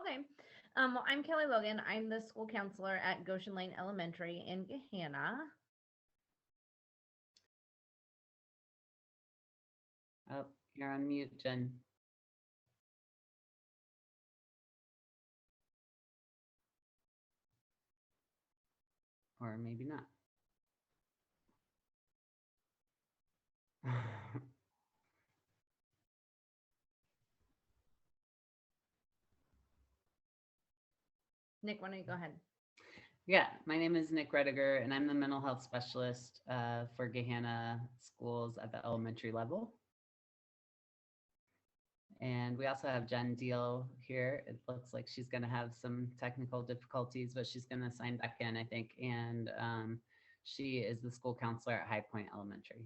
Okay. Well, I'm Kelly Logan. I'm the school counselor at Goshen Lane Elementary in Gahanna. Oh, you're on mute, Jen. Or maybe not. Nick, why don't you go ahead? Yeah, my name is Nick Rediger, and I'm the mental health specialist for Gahanna schools at the elementary level. And we also have Jen Deal here. It looks like she's going to have some technical difficulties, but she's going to sign back in, I think. And she is the school counselor at High Point Elementary.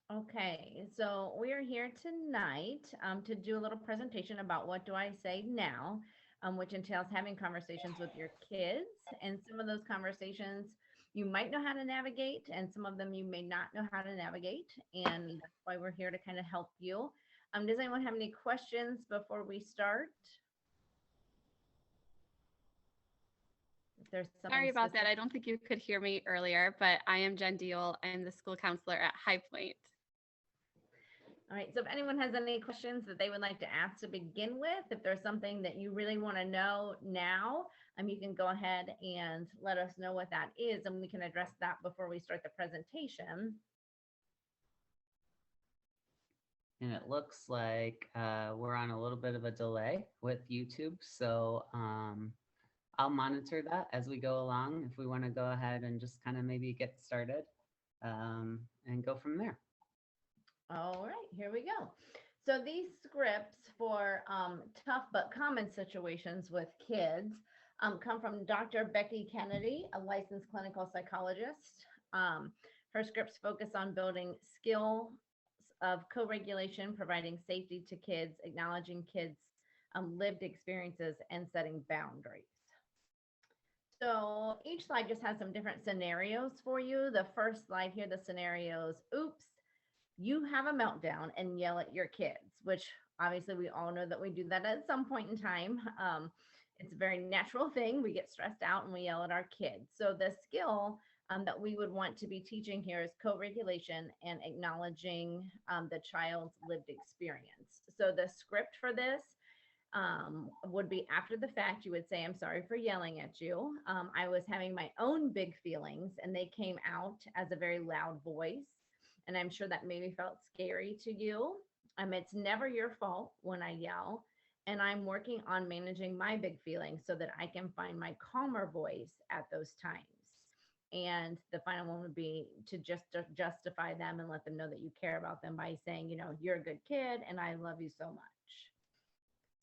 Okay, so we are here tonight to do a little presentation about what do I say now, which entails having conversations with your kids. And some of those conversations you might know how to navigate, and some of them you may not know how to navigate. And that's why we're here to kind of help you. Does anyone have any questions before we start? If there's something Sorry about that. specific. I don't think you could hear me earlier, but I am Jen Deal. I'm the school counselor at High Point. All right, so if anyone has any questions that they would like to ask to begin with, if there's something that you really want to know now, you can go ahead and let us know what that is, and we can address that before we start the presentation. And it looks like we're on a little bit of a delay with YouTube. So I'll monitor that as we go along if we want to go ahead and just kind of maybe get started and go from there. All right, here we go. So these scripts for tough but common situations with kids come from Dr. Becky Kennedy, a licensed clinical psychologist. Her scripts focus on building skill of co-regulation, providing safety to kids, acknowledging kids' lived experiences, and setting boundaries. So each slide just has some different scenarios for you. The first slide here, the scenarios, oops, you have a meltdown and yell at your kids, which obviously we all know that we do that at some point in time. It's a very natural thing. We get stressed out and we yell at our kids. So the skill that we would want to be teaching here is co-regulation and acknowledging the child's lived experience. So the script for this would be after the fact. You would say, I'm sorry for yelling at you. I was having my own big feelings and they came out as a very loud voice. And I'm sure that maybe felt scary to you. It's never your fault when I yell. And I'm working on managing my big feelings so that I can find my calmer voice at those times. And the final one would be to just justify them and let them know that you care about them by saying, you're a good kid and I love you so much.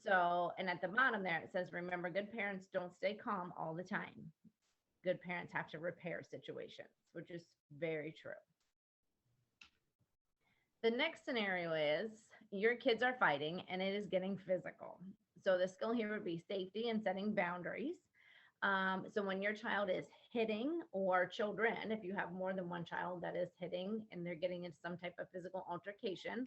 So, and at the bottom there, it says, remember, good parents don't stay calm all the time. Good parents have to repair situations, which is very true. The next scenario is your kids are fighting and it is getting physical. So the skill here would be safety and setting boundaries. So when your child is hitting, or children, if you have more than one child that is hitting and they're getting into some type of physical altercation,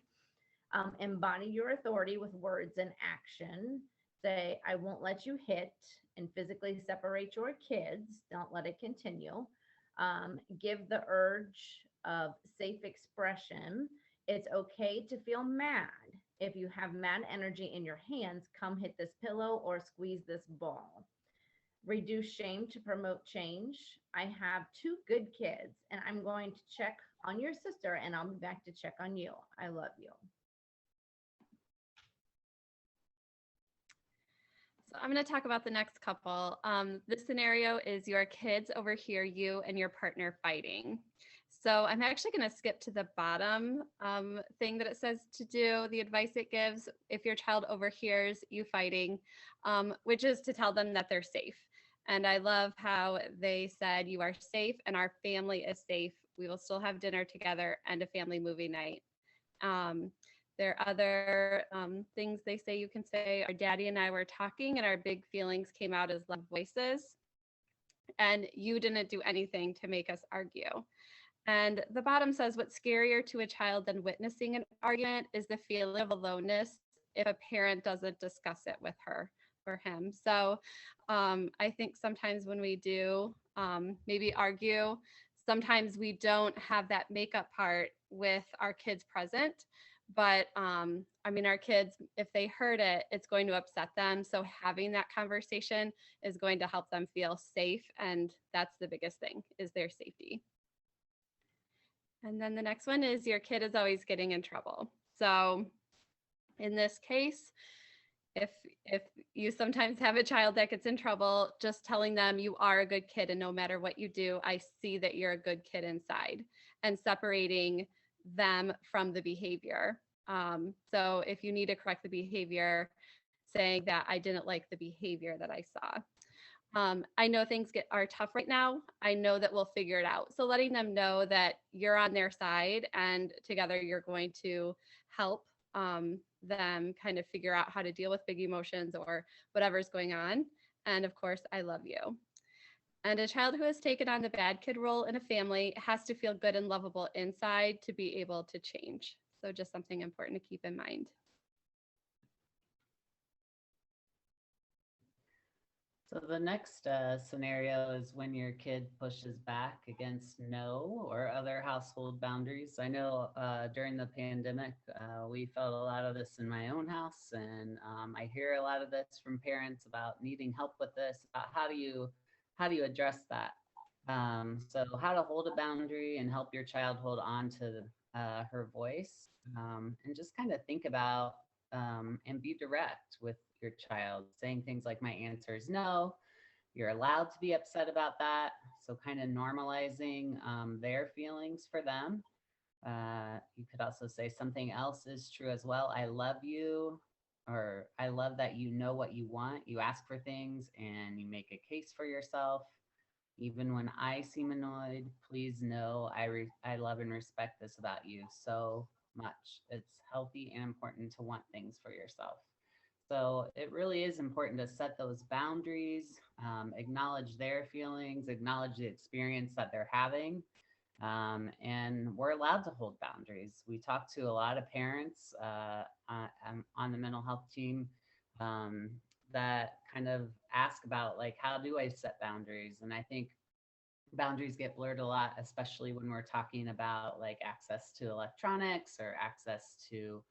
embody your authority with words and action. Say, I won't let you hit, and physically separate your kids. Don't let it continue. Give the urge of safe expression. It's okay to feel mad. If you have mad energy in your hands, come hit this pillow or squeeze this ball. Reduce shame to promote change. I have two good kids and I'm going to check on your sister and I'll be back to check on you. I love you. So I'm going to talk about the next couple. This scenario is your kids overhear you and your partner fighting. So I'm actually going to skip to the bottom thing that it says to do, the advice it gives if your child overhears you fighting, which is to tell them that they're safe. And I love how they said, you are safe and our family is safe. We will still have dinner together and a family movie night. There are other things they say you can say. Our daddy and I were talking and our big feelings came out as loud voices. And you didn't do anything to make us argue. And the bottom says, what's scarier to a child than witnessing an argument is the feeling of aloneness if a parent doesn't discuss it with her or him. So I think sometimes when we do maybe argue, sometimes we don't have that makeup part with our kids present. But I mean, our kids, if they heard it, it's going to upset them. So having that conversation is going to help them feel safe. And that's the biggest thing, is their safety. And then the next one is your kid is always getting in trouble. So in this case, if you sometimes have a child that gets in trouble, just telling them you are a good kid and no matter what you do, I see that you're a good kid inside, and separating them from the behavior. So if you need to correct the behavior, saying that I didn't like the behavior that I saw. I know things are tough right now. I know that we'll figure it out. So letting them know that you're on their side and together you're going to help them kind of figure out how to deal with big emotions or whatever's going on. And of course, I love you. And a child who has taken on the bad kid role in a family has to feel good and lovable inside to be able to change. So just something important to keep in mind. So the next scenario is when your kid pushes back against no or other household boundaries. I know during the pandemic, we felt a lot of this in my own house, and I hear a lot of this from parents about needing help with this. How do you address that? So how to hold a boundary and help your child hold on to her voice, and just kind of think about and be direct with your child, saying things like, my answer is no, you're allowed to be upset about that. So kind of normalizing their feelings for them. You could also say something else is true as well. I love you, or I love that you know what you want. You ask for things and you make a case for yourself. Even when I seem annoyed, please know I love and respect this about you so much. It's healthy and important to want things for yourself. So it really is important to set those boundaries, acknowledge their feelings, acknowledge the experience that they're having. And we're allowed to hold boundaries. We talk to a lot of parents on the mental health team that kind of ask about, like, how do I set boundaries? And I think boundaries get blurred a lot, especially when we're talking about like access to electronics or access to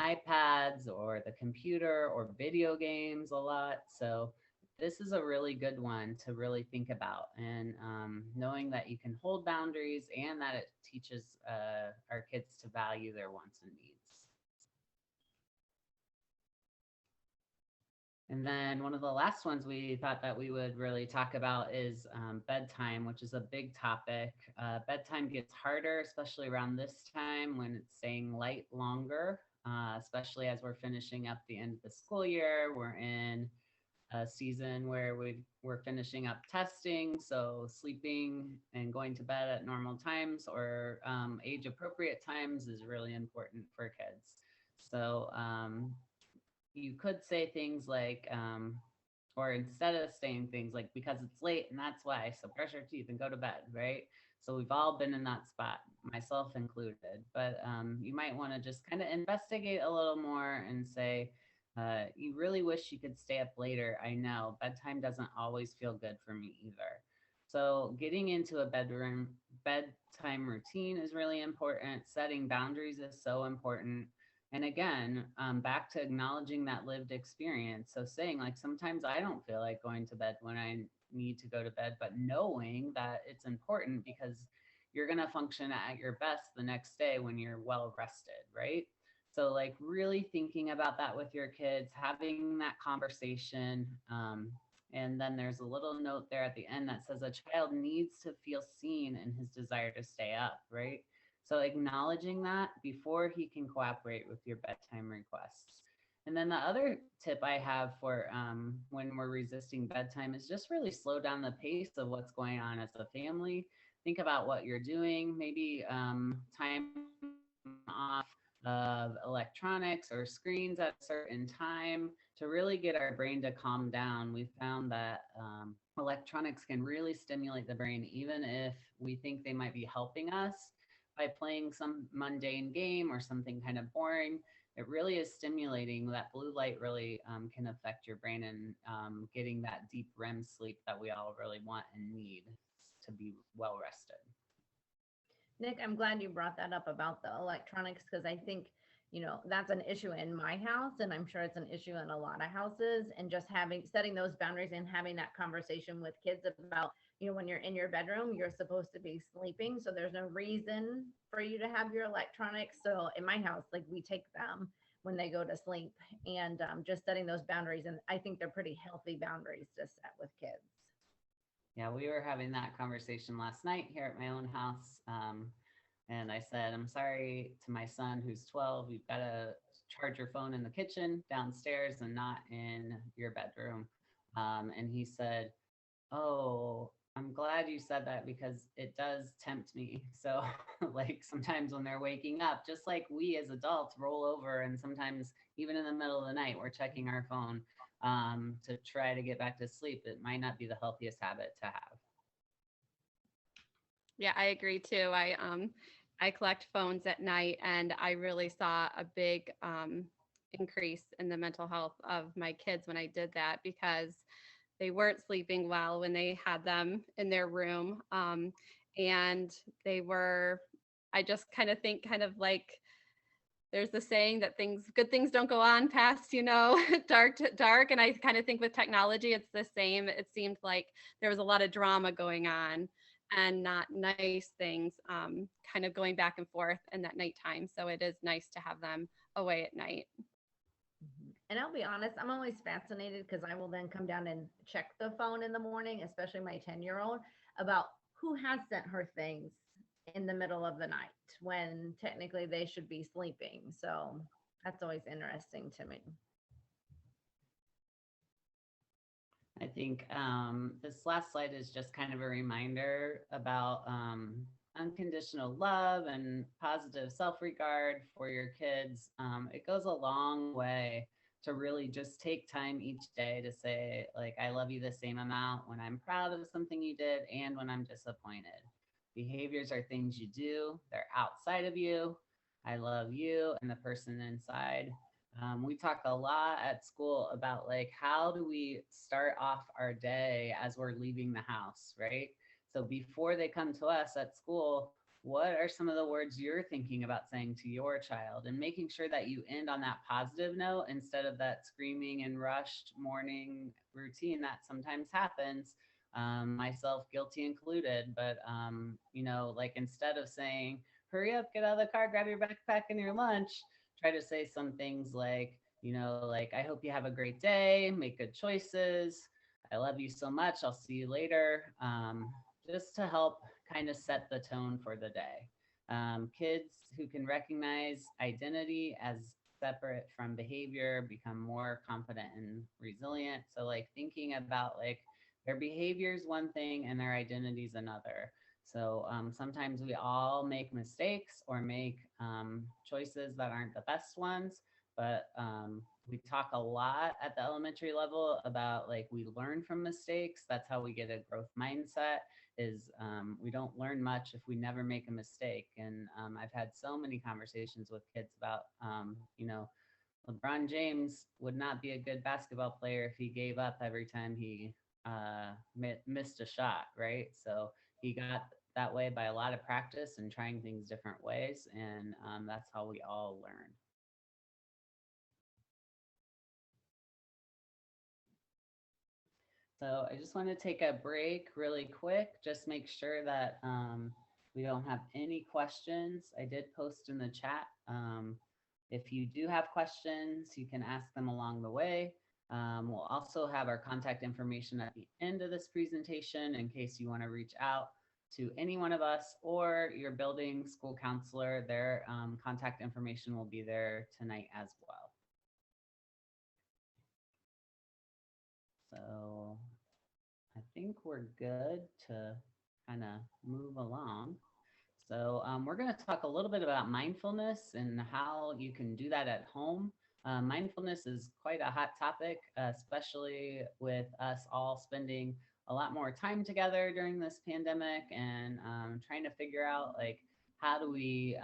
iPads or the computer or video games a lot. So this is a really good one to really think about, and knowing that you can hold boundaries and that it teaches our kids to value their wants and needs. And then one of the last ones we thought that we would really talk about is bedtime, which is a big topic. Bedtime gets harder, especially around this time when it's staying light longer, especially as we're finishing up the end of the school year. We're in a season where we're finishing up testing. So sleeping and going to bed at normal times or age appropriate times is really important for kids. So you could say things like, or instead of saying things like, because it's late and that's why, so brush your teeth and go to bed, right? So we've all been in that spot, myself included, but you might want to just kind of investigate a little more and say, you really wish you could stay up later. I know bedtime doesn't always feel good for me either. So getting into a bedtime routine is really important. Setting boundaries is so important. And again, back to acknowledging that lived experience. So saying like, sometimes I don't feel like going to bed when I need to go to bed, but knowing that it's important because you're going to function at your best the next day when you're well rested, right? So like really thinking about that with your kids, having that conversation. And then there's a little note there at the end that says a child needs to feel seen in his desire to stay up, right? So acknowledging that before he can cooperate with your bedtime requests. And then the other tip I have for when we're resisting bedtime is just really slow down the pace of what's going on as a family. Think about what you're doing, maybe time off of electronics or screens at a certain time to really get our brain to calm down. We found that electronics can really stimulate the brain, even if we think they might be helping us by playing some mundane game or something kind of boring. it really is stimulating. That blue light really can affect your brain and getting that deep REM sleep that we all really want and need to be well rested. Nick, I'm glad you brought that up about the electronics because I think, that's an issue in my house, and I'm sure it's an issue in a lot of houses. And just setting those boundaries and having that conversation with kids about, when you're in your bedroom, you're supposed to be sleeping. So there's no reason for you to have your electronics. So in my house, like we take them when they go to sleep, and just setting those boundaries. And I think they're pretty healthy boundaries to set with kids. Yeah, we were having that conversation last night here at my own house. And I said, I'm sorry to my son who's 12, you've got to charge your phone in the kitchen downstairs and not in your bedroom. And he said, oh, I'm glad you said that because it does tempt me. So like sometimes when they're waking up, just like we as adults roll over, and sometimes even in the middle of the night, we're checking our phone to try to get back to sleep. It might not be the healthiest habit to have. Yeah, I agree too. I collect phones at night, and I really saw a big increase in the mental health of my kids when I did that, because they weren't sleeping well when they had them in their room. And they were, I just kind of think like there's the saying that good things don't go on past, dark to dark. And I kind of think with technology, it's the same. It seemed like there was a lot of drama going on and not nice things kind of going back and forth in that nighttime. So it is nice to have them away at night. And I'll be honest, I'm always fascinated because I will then come down and check the phone in the morning, especially my 10-year-old, about who has sent her things in the middle of the night when technically they should be sleeping. So that's always interesting to me. I think this last slide is just kind of a reminder about unconditional love and positive self-regard for your kids. It goes a long way to really just take time each day to say, like, I love you the same amount when I'm proud of something you did and when I'm disappointed. Behaviors are things you do, they're outside of you. I love you and the person inside. We talk a lot at school about like, how do we start off our day as we're leaving the house, right? So before they come to us at school, what are some of the words you're thinking about saying to your child, and making sure that you end on that positive note instead of that screaming and rushed morning routine that sometimes happens, myself guilty included. But, like instead of saying, hurry up, get out of the car, grab your backpack and your lunch, try to say some things like, like, I hope you have a great day, make good choices. I love you so much. I'll see you later. Just to help kind of set the tone for the day. Kids who can recognize identity as separate from behavior become more confident and resilient. So like thinking about like their behavior is one thing and their identity is another. So sometimes we all make mistakes or make choices that aren't the best ones, but we talk a lot at the elementary level about like we learn from mistakes. That's how we get a growth mindset. Is we don't learn much if we never make a mistake. And I've had so many conversations with kids about, LeBron James would not be a good basketball player if he gave up every time he missed a shot, right? So he got that way by a lot of practice and trying things different ways. And that's how we all learn. So I just want to take a break really quick, just make sure that we don't have any questions. I did post in the chat. If you do have questions, you can ask them along the way. We'll also have our contact information at the end of this presentation in case you want to reach out to any one of us or your building school counselor. Their contact information will be there tonight as well. So I think we're good to kind of move along. So we're going to talk a little bit about mindfulness and how you can do that at home. Mindfulness is quite a hot topic, especially with us all spending a lot more time together during this pandemic and trying to figure out like, how do we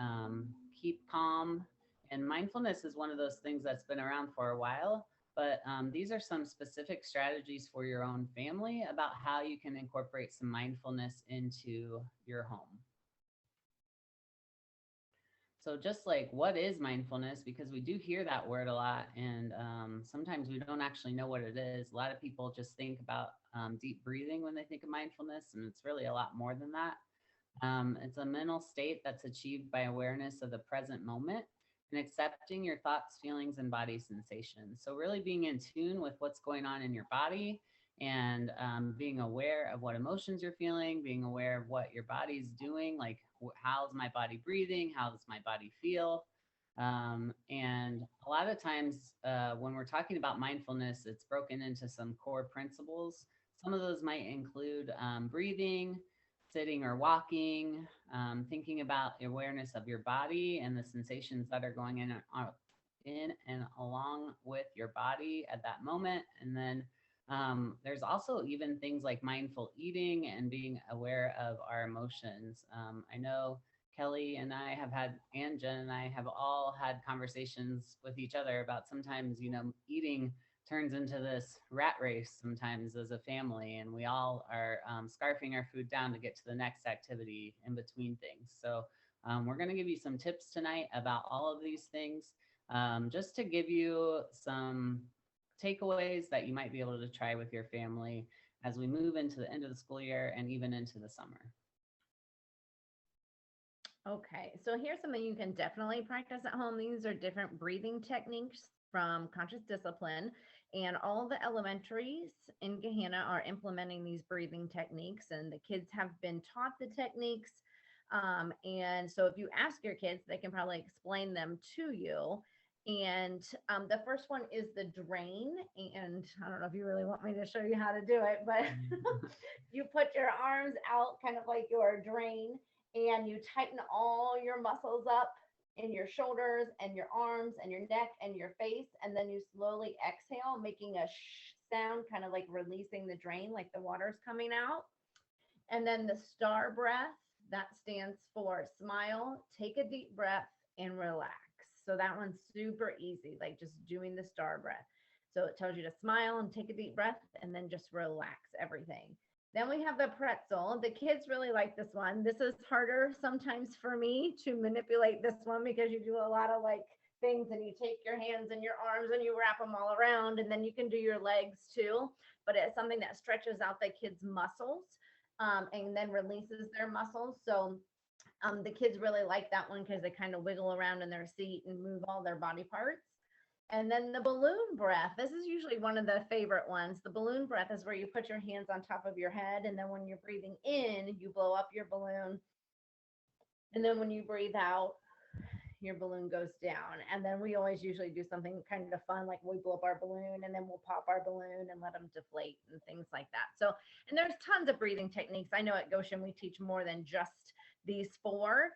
keep calm And mindfulness is one of those things that's been around for a while, but these are some specific strategies for your own family about how you can incorporate some mindfulness into your home. So just like, what is mindfulness? Because we do hear that word a lot, and sometimes we don't actually know what it is. A lot of people just think about deep breathing when they think of mindfulness, and it's really a lot more than that. It's a mental state that's achieved by awareness of the present moment and accepting your thoughts, feelings, and body sensations. So really being in tune with what's going on in your body, and being aware of what emotions you're feeling, being aware of what your body's doing, like how's my body breathing, how does my body feel. And a lot of times when we're talking about mindfulness, it's broken into some core principles. Some of those might include breathing, sitting or walking, thinking about awareness of your body and the sensations that are going in and along with your body at that moment. And then there's also even things like mindful eating and being aware of our emotions. I know Kelly and I have had, and Jen and I have all had conversations with each other about sometimes, eating turns into this rat race sometimes as a family, and we all are scarfing our food down to get to the next activity in between things. So we're going to give you some tips tonight about all of these things, just to give you some takeaways that you might be able to try with your family as we move into the end of the school year and even into the summer. Okay, so here's something you can definitely practice at home. These are different breathing techniques from Conscious Discipline, and all the elementaries in Gahanna are implementing these breathing techniques, and the kids have been taught the techniques. And so if you ask your kids, they can probably explain them to you. And the first one is the drain. And I don't know if you really want me to show you how to do it, but you put your arms out kind of like your drain, and you tighten all your muscles up in your shoulders and your arms and your neck and your face. And then you slowly exhale, making a shh sound, kind of like releasing the drain, like the water's coming out. And then the star breath, that stands for smile, take a deep breath, and relax. So that one's super easy, like just doing the star breath. So it tells you to smile and take a deep breath and then just relax everything. Then we have the pretzel. The kids really like this one. This is harder sometimes for me to manipulate this one because you do a lot of like things, and you take your hands and your arms and you wrap them all around, and then you can do your legs too. But it's something that stretches out the kids' muscles and then releases their muscles. So the kids really like that one because they kind of wiggle around in their seat and move all their body parts. And then the balloon breath. This is usually one of the favorite ones. The balloon breath is where you put your hands on top of your head, and then when you're breathing in, you blow up your balloon. And then when you breathe out, your balloon goes down. And then we always usually do something kind of fun, like we blow up our balloon and then we'll pop our balloon and let them deflate and things like that. So, and there's tons of breathing techniques. I know at Goshen we teach more than just these four,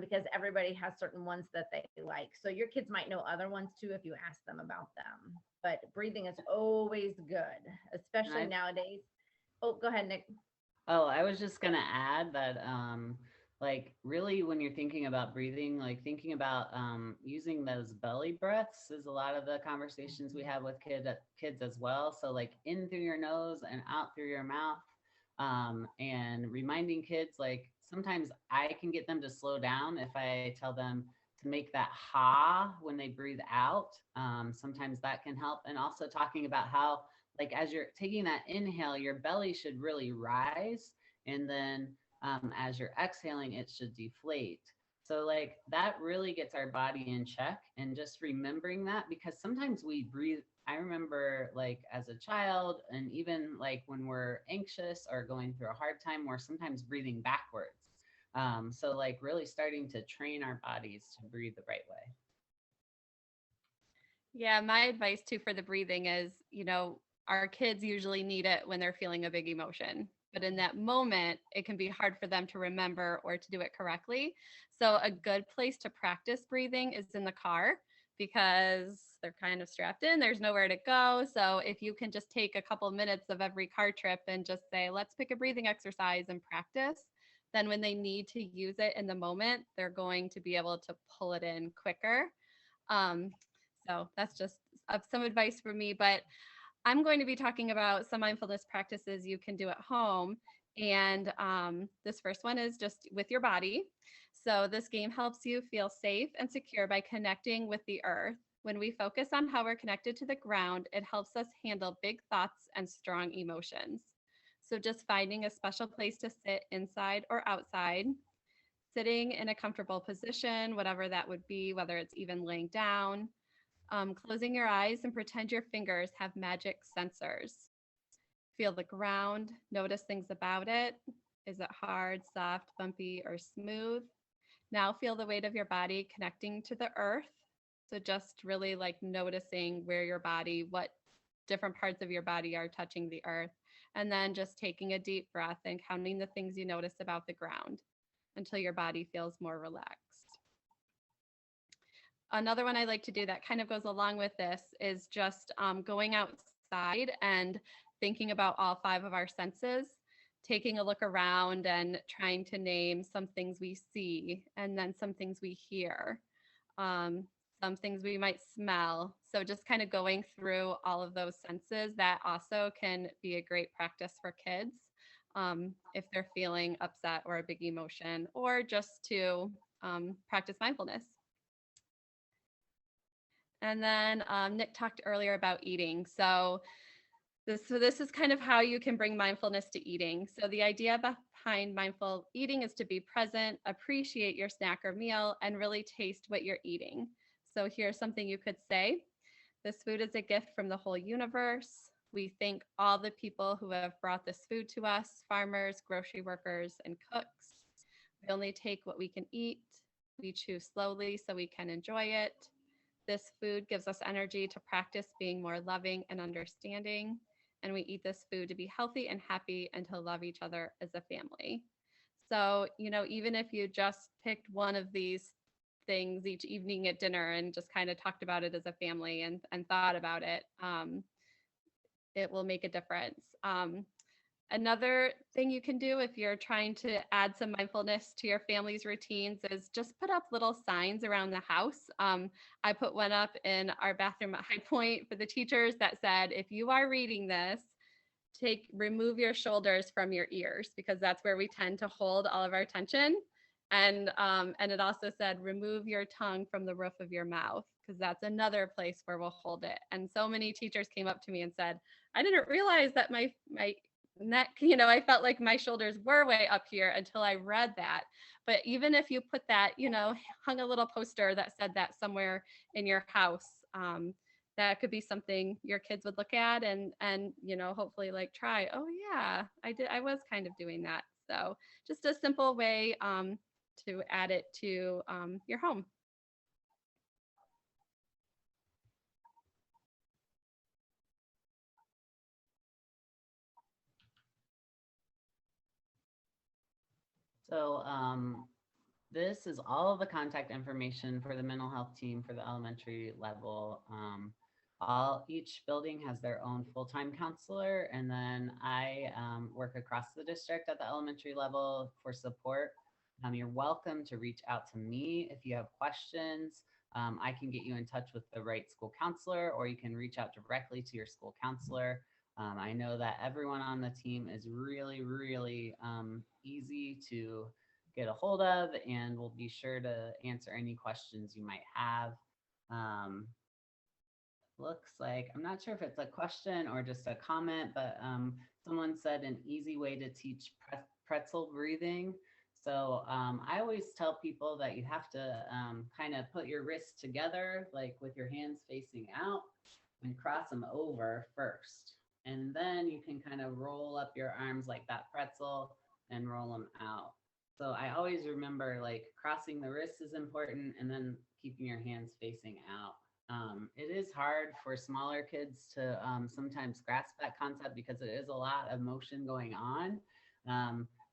because everybody has certain ones that they like. So your kids might know other ones too if you ask them about them. But breathing is always good, especially nowadays. Oh, go ahead, Nick. Oh, I was just going to add that, like really when you're thinking about breathing, like thinking about using those belly breaths is a lot of the conversations we have with kids as well. So like in through your nose and out through your mouth, and reminding kids, like sometimes I can get them to slow down if I tell them to make that ha when they breathe out. Sometimes that can help. And also talking about how, like, as you're taking that inhale, your belly should really rise. And then as you're exhaling, it should deflate. So like that really gets our body in check, and just remembering that, because sometimes we breathe. I remember like as a child, and even like when we're anxious or going through a hard time, we're sometimes breathing backwards. So like really starting to train our bodies to breathe the right way. Yeah, my advice too for the breathing is, our kids usually need it when they're feeling a big emotion. But in that moment, it can be hard for them to remember or to do it correctly. So a good place to practice breathing is in the car, because they're kind of strapped in. There's nowhere to go. So if you can just take a couple minutes of every car trip and just say, let's pick a breathing exercise and practice, then when they need to use it in the moment, they're going to be able to pull it in quicker. Um, so that's just some advice for me, but I'm going to be talking about some mindfulness practices you can do at home. And this first one is just with your body. So this game helps you feel safe and secure by connecting with the earth. When we focus on how we're connected to the ground, it helps us handle big thoughts and strong emotions. So just finding a special place to sit inside or outside, sitting in a comfortable position, whatever that would be, whether it's even laying down, closing your eyes and pretend your fingers have magic sensors. Feel the ground, notice things about it. Is it hard, soft, bumpy, or smooth? Now feel the weight of your body connecting to the earth. So just really like noticing where your body, what different parts of your body are touching the earth. And then just taking a deep breath and counting the things you notice about the ground until your body feels more relaxed. Another one I like to do that kind of goes along with this is just going outside and thinking about all 5 of our senses, taking a look around and trying to name some things we see and then some things we hear, some things we might smell. So just kind of going through all of those senses, that also can be a great practice for kids if they're feeling upset or a big emotion, or just to practice mindfulness. And then Nick talked earlier about eating. So this is kind of how you can bring mindfulness to eating. So the idea behind mindful eating is to be present, appreciate your snack or meal, and really taste what you're eating. So here's something you could say. This food is a gift from the whole universe. We thank all the people who have brought this food to us, farmers, grocery workers, and cooks. We only take what we can eat. We chew slowly so we can enjoy it. This food gives us energy to practice being more loving and understanding. And we eat this food to be healthy and happy and to love each other as a family. So, even if you just picked one of these things each evening at dinner and just kind of talked about it as a family and thought about it, it will make a difference. Another thing you can do if you're trying to add some mindfulness to your family's routines is just put up little signs around the house. I put one up in our bathroom at High Point for the teachers that said, if you are reading this, remove your shoulders from your ears, because that's where we tend to hold all of our attention. And it also said, remove your tongue from the roof of your mouth, because that's another place where we'll hold it. And so many teachers came up to me and said, I didn't realize that my neck, I felt like my shoulders were way up here until I read that. But even if you put that, hung a little poster that said that somewhere in your house, that could be something your kids would look at and hopefully like try, oh yeah, I was kind of doing that. So just a simple way to add it to your home. So this is all of the contact information for the mental health team for the elementary level. Each building has their own full-time counselor, and then I work across the district at the elementary level for support. You're welcome to reach out to me if you have questions. I can get you in touch with the right school counselor, or you can reach out directly to your school counselor. I know that everyone on the team is really, really easy to get a hold of, and we'll be sure to answer any questions you might have. Looks like, I'm not sure if it's a question or just a comment, but someone said an easy way to teach pretzel breathing. So I always tell people that you have to kind of put your wrists together, like with your hands facing out, and cross them over first. And then you can kind of roll up your arms like that pretzel and roll them out. So I always remember like crossing the wrists is important, and then keeping your hands facing out. It is hard for smaller kids to sometimes grasp that concept because it is a lot of motion going on.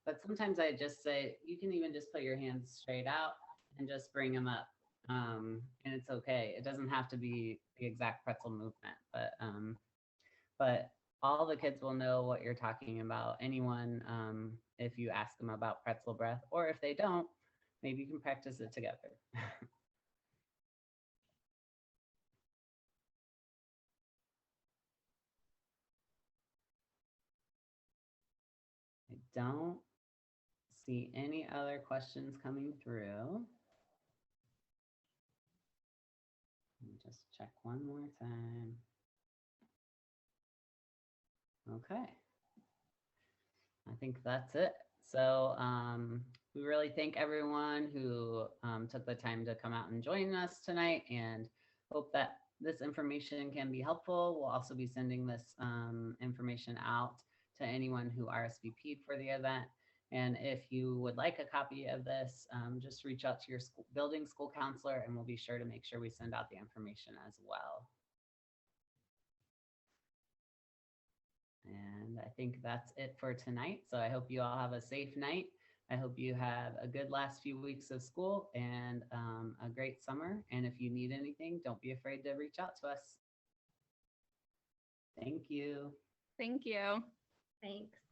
But sometimes I just say, you can even just put your hands straight out and just bring them up. And it's okay. It doesn't have to be the exact pretzel movement, but all the kids will know what you're talking about. Anyone, if you ask them about pretzel breath, or if they don't, maybe you can practice it together. don't see any other questions coming through. Let me just check one more time. Okay. I think that's it. So we really thank everyone who took the time to come out and join us tonight, and hope that this information can be helpful. We'll also be sending this information out to anyone who RSVP'd for the event. And if you would like a copy of this, just reach out to your building school counselor, and we'll be sure to make sure we send out the information as well. And I think that's it for tonight. So I hope you all have a safe night. I hope you have a good last few weeks of school and a great summer. And if you need anything, don't be afraid to reach out to us. Thank you. Thank you. Thanks.